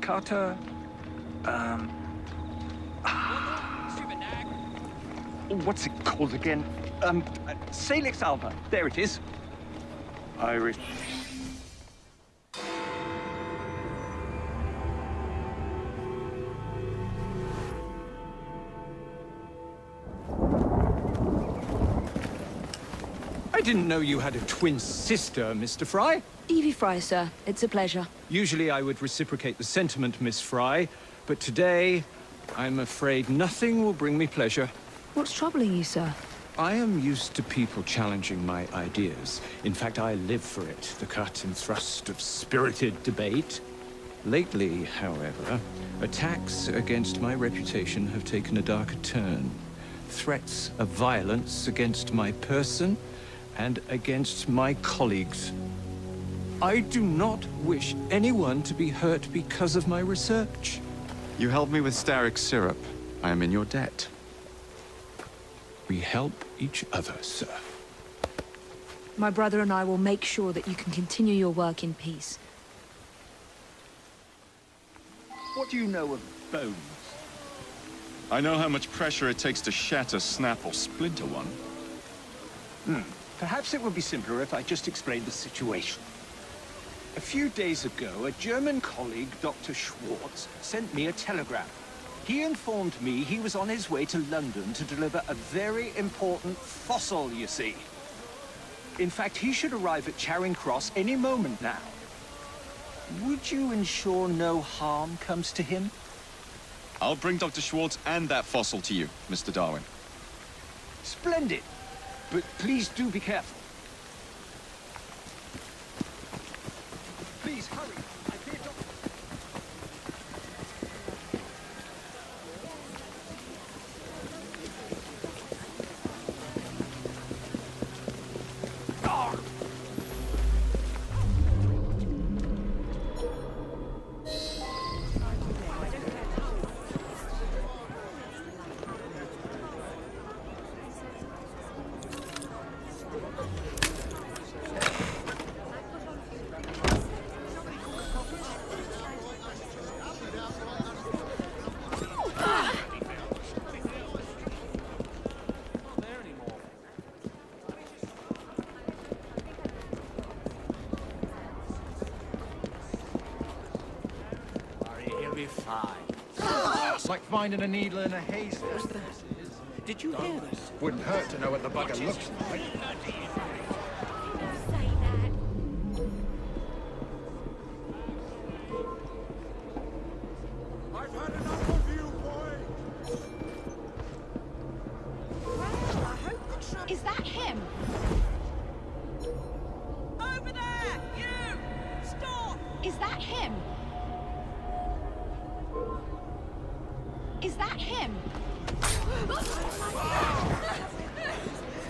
Carter... What's it called again? Salix alba. There it is. Irish. I didn't know you had a twin sister, Mr. Fry. Evie Fry, sir. It's a pleasure. Usually I would reciprocate the sentiment, Miss Fry, but today, I'm afraid nothing will bring me pleasure. What's troubling you, sir? I am used to people challenging my ideas. In fact, I live for it, the cut and thrust of spirited debate. Lately, however, attacks against my reputation have taken a darker turn. Threats of violence against my person and against my colleagues. I do not wish anyone to be hurt because of my research. You helped me with Starrick syrup. I am in your debt. We help each other, sir. My brother and I will make sure that you can continue your work in peace. What do you know of bones? I know how much pressure it takes to shatter, snap, or splinter one. Perhaps it would be simpler if I just explained the situation. A few days ago, a German colleague, Dr. Schwartz, sent me a telegram. He informed me he was on his way to London to deliver a very important fossil, you see. In fact, he should arrive at Charing Cross any moment now. Would you ensure no harm comes to him? I'll bring Dr. Schwartz and that fossil to you, Mr. Darwin. Splendid. But please do be careful. Please, hurry. I fear Dr. It's like finding a needle in a haystack. What's that? Did you hear this? Wouldn't hurt to know what the bugger looks like. I've had enough of you, boy! Well, I hope the trouble... Is that him? Over there! You! Stop! Is that him? Is that him?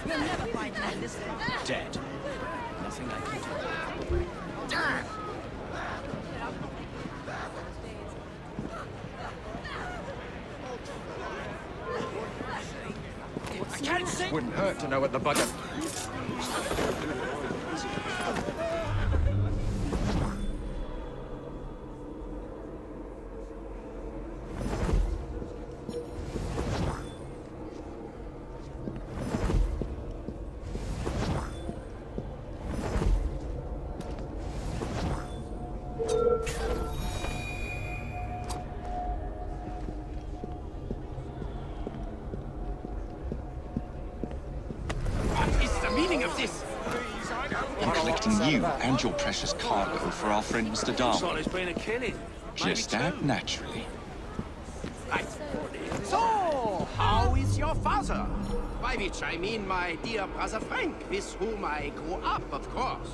You'll never find him in this one. Dead. Nothing I can do. Damn! I can't see! Wouldn't hurt to know what the bugger... What is the meaning of this? I'm collecting you and your precious cargo for our friend Mr. Darwin. It's been a killing. Just act naturally. Right. So, how is your father? By which I mean my dear brother Frank, with whom I grew up, of course.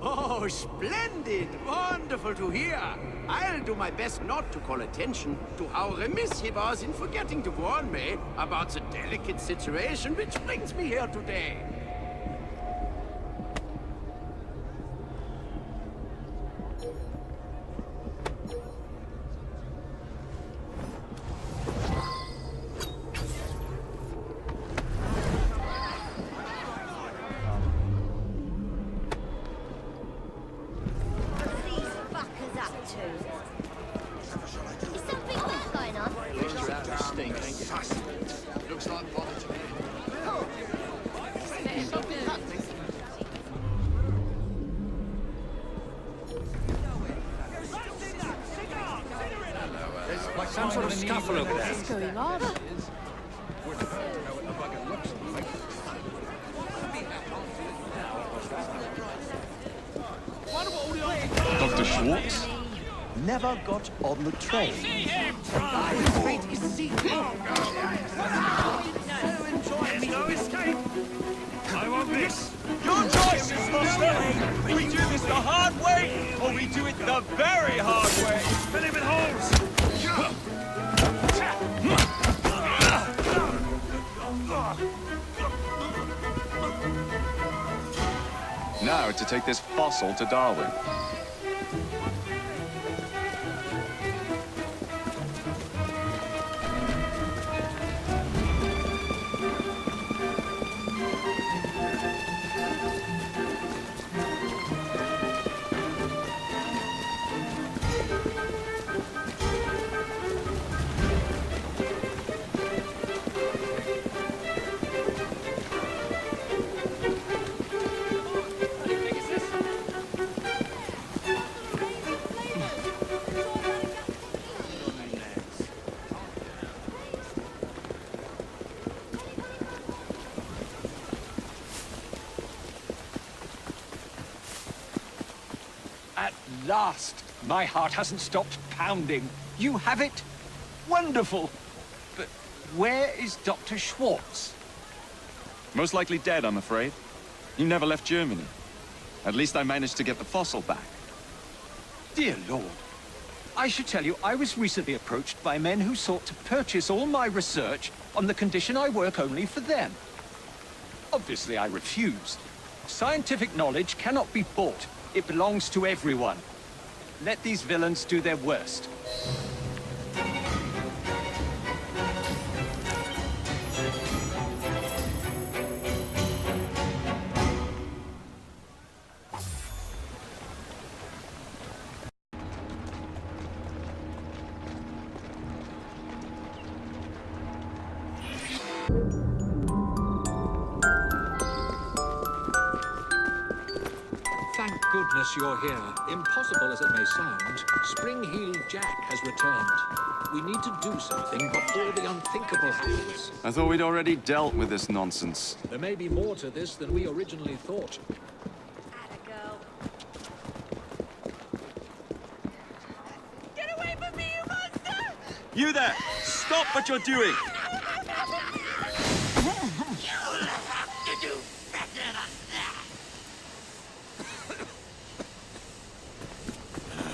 Oh, splendid! Wonderful to hear! I'll do my best not to call attention to how remiss he was in forgetting to warn me about the delicate situation which brings me here today. What are these fuckers up to? sus. Looks like bother to me. There's like some sort of scuffle over there. What's going on? Dr. Schwartz? Never got on the train. No escape! I want this! Your choice, Master! We do this the hard way, or we do it the very hard way! Fill him with holes! Now to take this fossil to Darwin. At last! My heart hasn't stopped pounding. You have it? Wonderful! But where is Dr. Schwartz? Most likely dead, I'm afraid. He never left Germany. At least I managed to get the fossil back. Dear Lord. I should tell you, I was recently approached by men who sought to purchase all my research on the condition I work only for them. Obviously, I refused. Scientific knowledge cannot be bought. It belongs to everyone. Let these villains do their worst. Thank goodness you're here. Impossible as it may sound, Spring-Heeled Jack has returned. We need to do something before the unthinkable happens. I thought we'd already dealt with this nonsense. There may be more to this than we originally thought. Get away from me, you monster! You there! Stop what you're doing! You'll have to do better than that!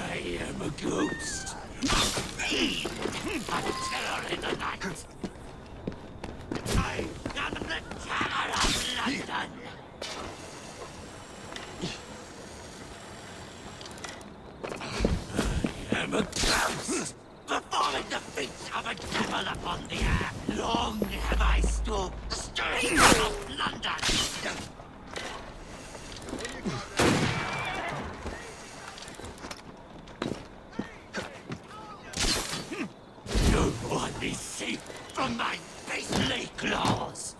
I am a ghost. A fiend. A terror in the night. I am the terror of London. I am a ghost. Performing the feats of a devil upon the air. Long have I stalked the streets of London. No one is safe from my beastly claws.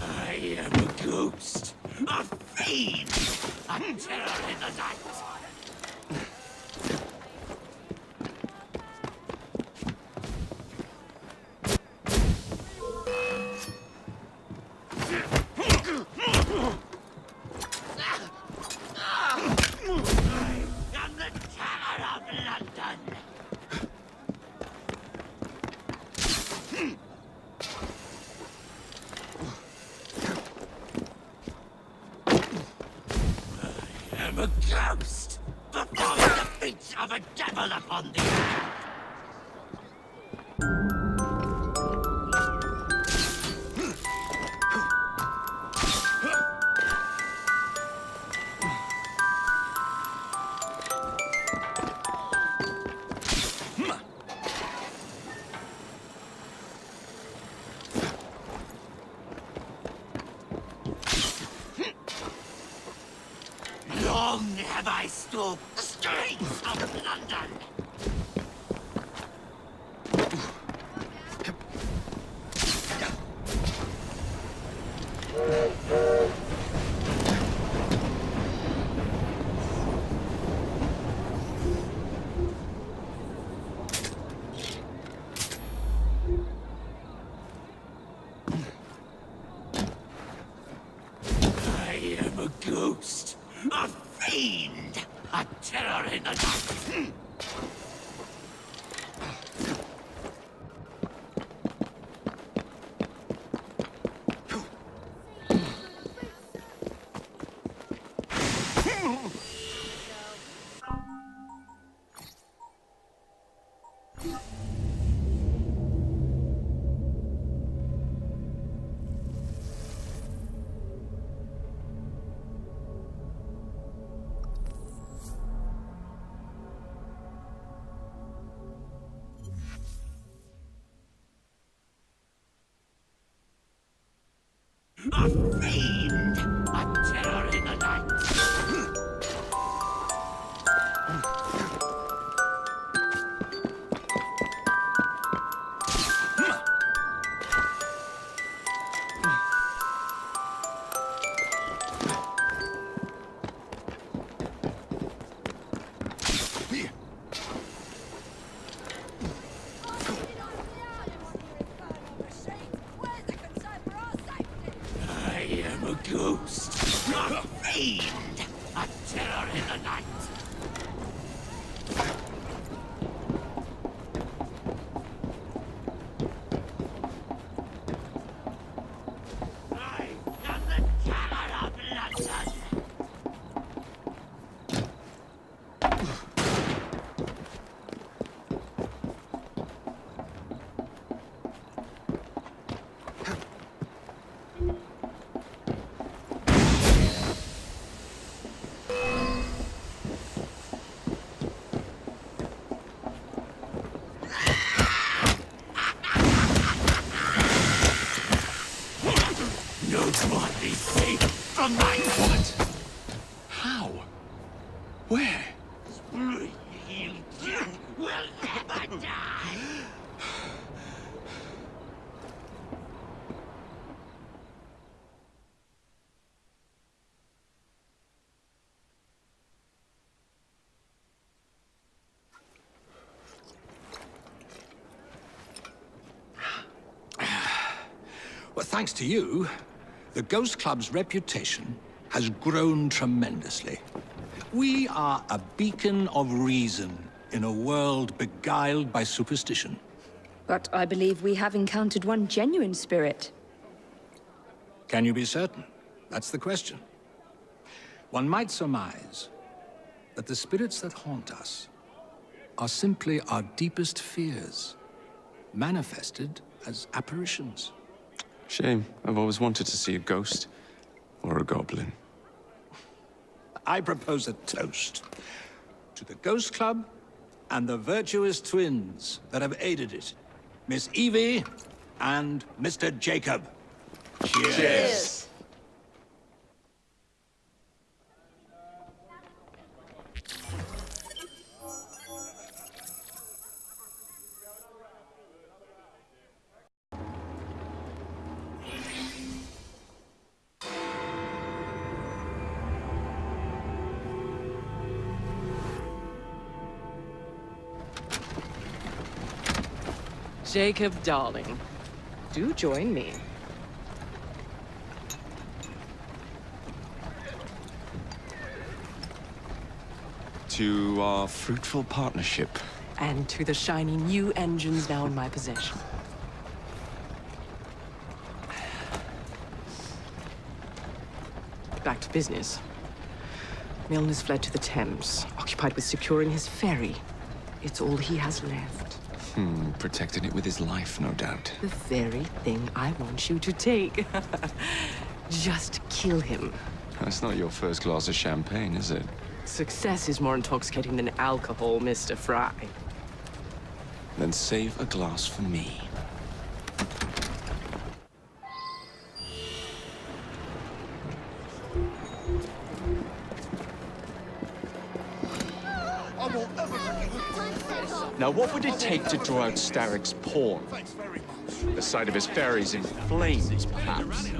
I am a ghost, a fiend, a terror in the night. I am the terror of London. I am a ghost, performing the feats of a devil upon the air. Long have I stalked the streets of London. fiend! A terror in the night! A fiend! A terror in the night! I am a ghost, a fiend, a terror in the night. I am the terror of London. No one is safe from my What? How? Where? Spring-heeled Jack will never die. Well, thanks to you, the Ghost Club's reputation has grown tremendously. We are a beacon of reason in a world beguiled by superstition. But I believe we have encountered one genuine spirit. Can you be certain? That's the question. One might surmise that the spirits that haunt us are simply our deepest fears, manifested as apparitions. Shame. I've always wanted to see a ghost. Or a goblin. I propose a toast to the Ghost Club and the virtuous twins that have aided it, Miss Evie and Mr. Jacob. Cheers. Jacob, darling, do join me. To our fruitful partnership. And to the shiny new engines now in my possession. Back to business. Milner's fled to the Thames, occupied with securing his ferry. It's all he has left. Protecting it with his life, no doubt. The very thing I want you to take. Just kill him. That's not your first glass of champagne, is it? Success is more intoxicating than alcohol, Mr. Fry. Then save a glass for me. Now, what would it take to draw out Starrick's pawn? The sight of his ferries in flames, perhaps.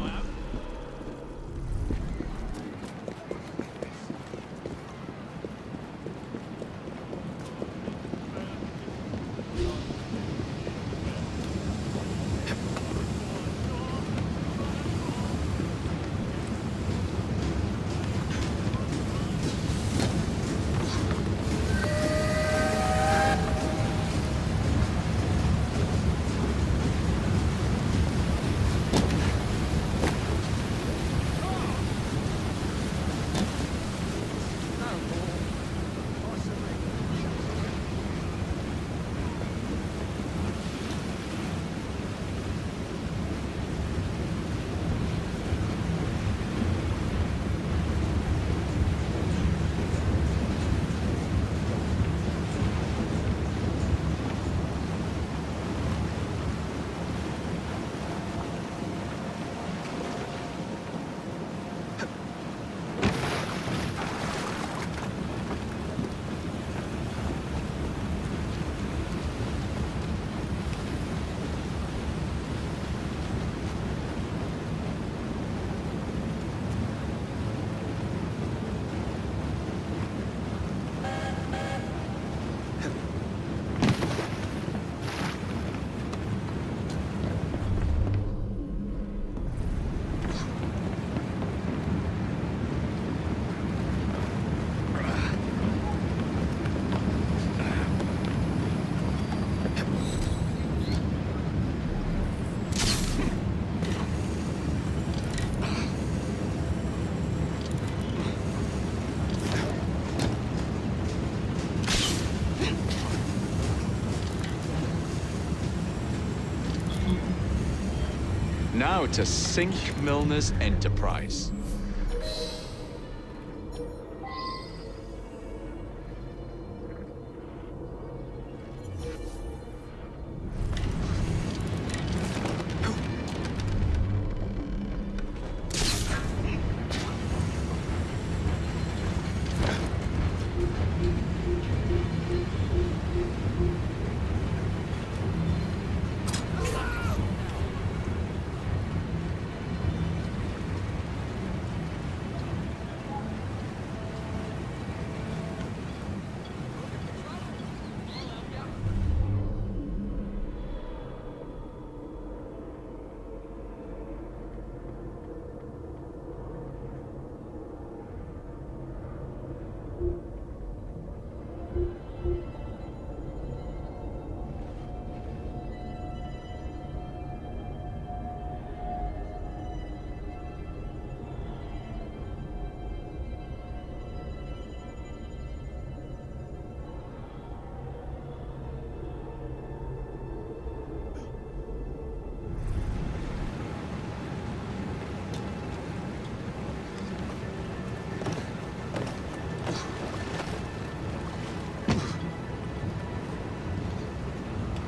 How to sink Milner's enterprise.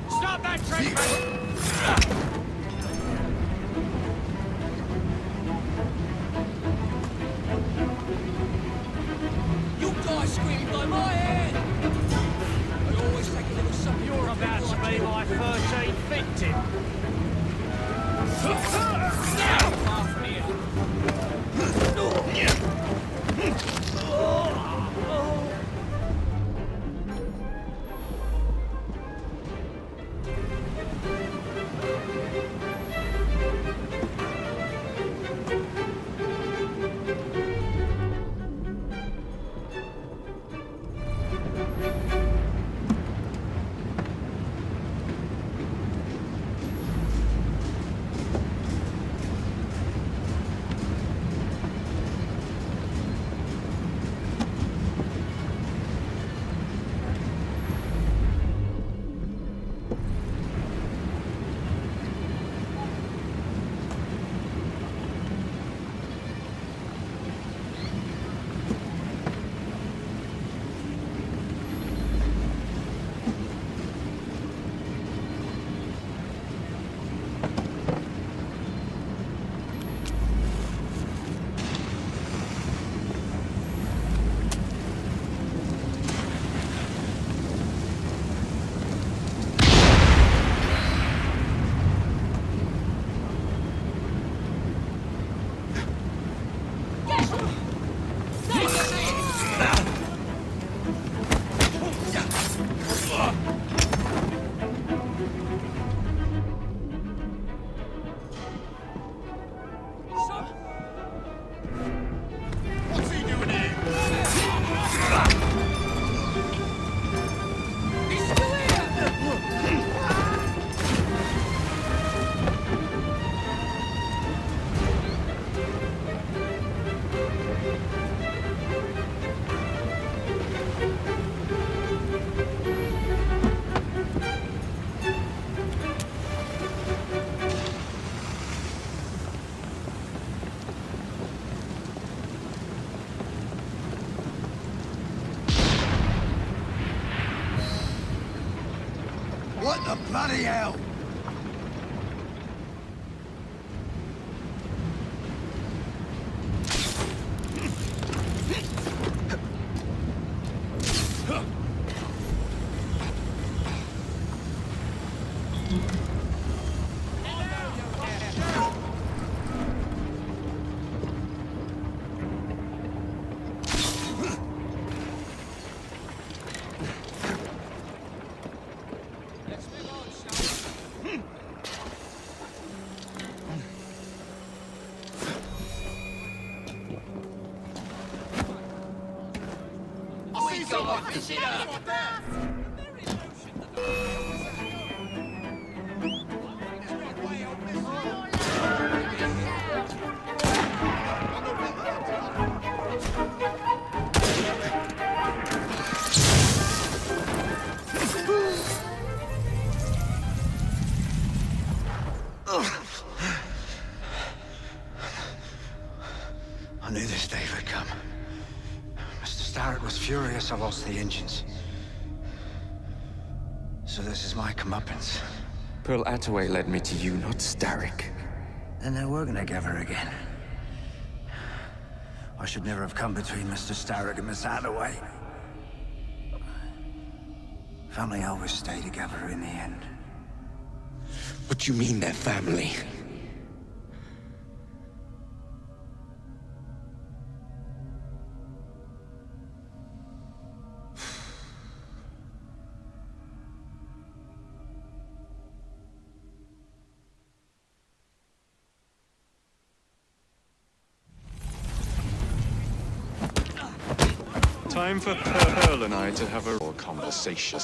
Stop that train! You guys screaming by my head! I always take a little something. You're about to be my 13th victim. Far from here. What the bloody hell? Starrett was furious I lost the engines. So this is my comeuppance. Pearl Attaway led me to you, not Starrick. And they're working together again. I should never have come between Mr. Starrick and Miss Attaway. Family always stay together in the end. What do you mean they're family? Time for Pearl and I to have a conversation.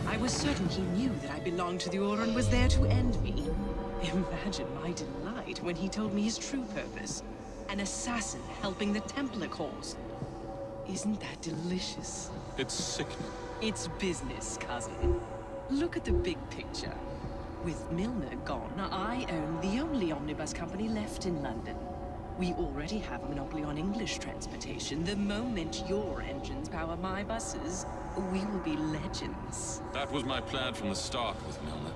I was certain he knew that I belonged to the Order and was there to end me. Imagine my delight when he told me his true purpose. An assassin helping the Templar cause. Isn't that delicious? It's sickening. It's business, cousin. Look at the big picture. With Milner gone, I own the only omnibus company left in London. We already have a monopoly on English transportation. The moment your engines power my buses, we will be legends. That was my plan from the start with Milner.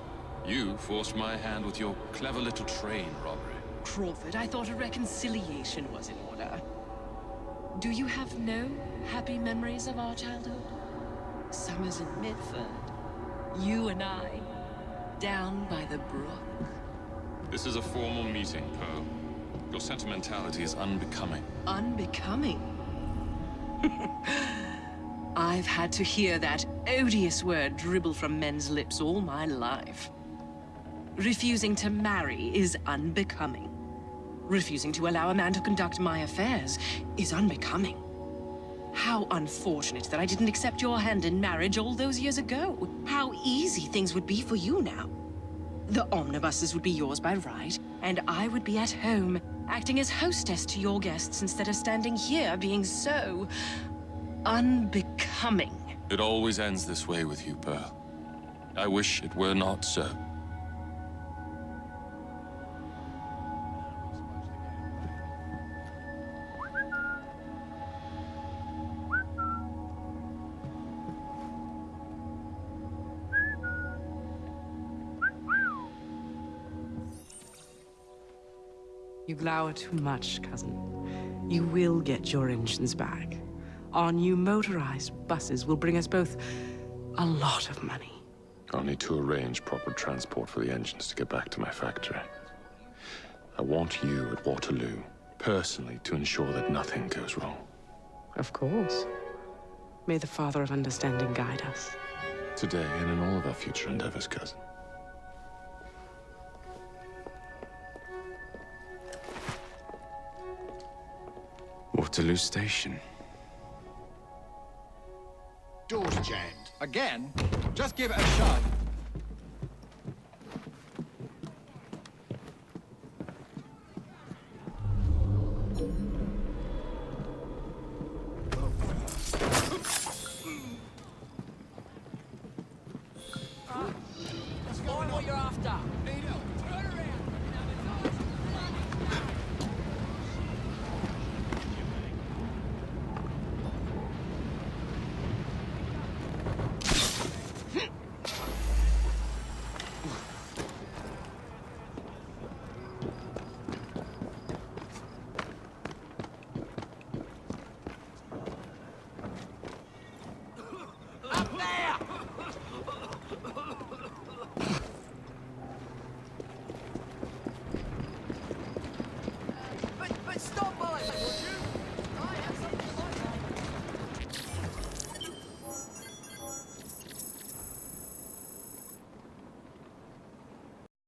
You forced my hand with your clever little train robbery. Crawford, I thought a reconciliation was in order. Do you have no happy memories of our childhood? Summers in Midford. You and I, down by the brook. This is a formal meeting, Pearl. Your sentimentality is unbecoming. Unbecoming? I've had to hear that odious word dribble from men's lips all my life. Refusing to marry is unbecoming. Refusing to allow a man to conduct my affairs is unbecoming. How unfortunate that I didn't accept your hand in marriage all those years ago. How easy things would be for you now. The omnibuses would be yours by right, and I would be at home, acting as hostess to your guests instead of standing here being so unbecoming. It always ends this way with you, Pearl. I wish it were not so. You glower too much, cousin. You will get your engines back. Our new motorized buses will bring us both a lot of money. I'll need to arrange proper transport for the engines to get back to my factory. I want you at Waterloo, personally, to ensure that nothing goes wrong. Of course. May the Father of Understanding guide us. Today and in all of our future endeavors, cousin. Waterloo Station. Door's jammed. Again? Just give it a shove.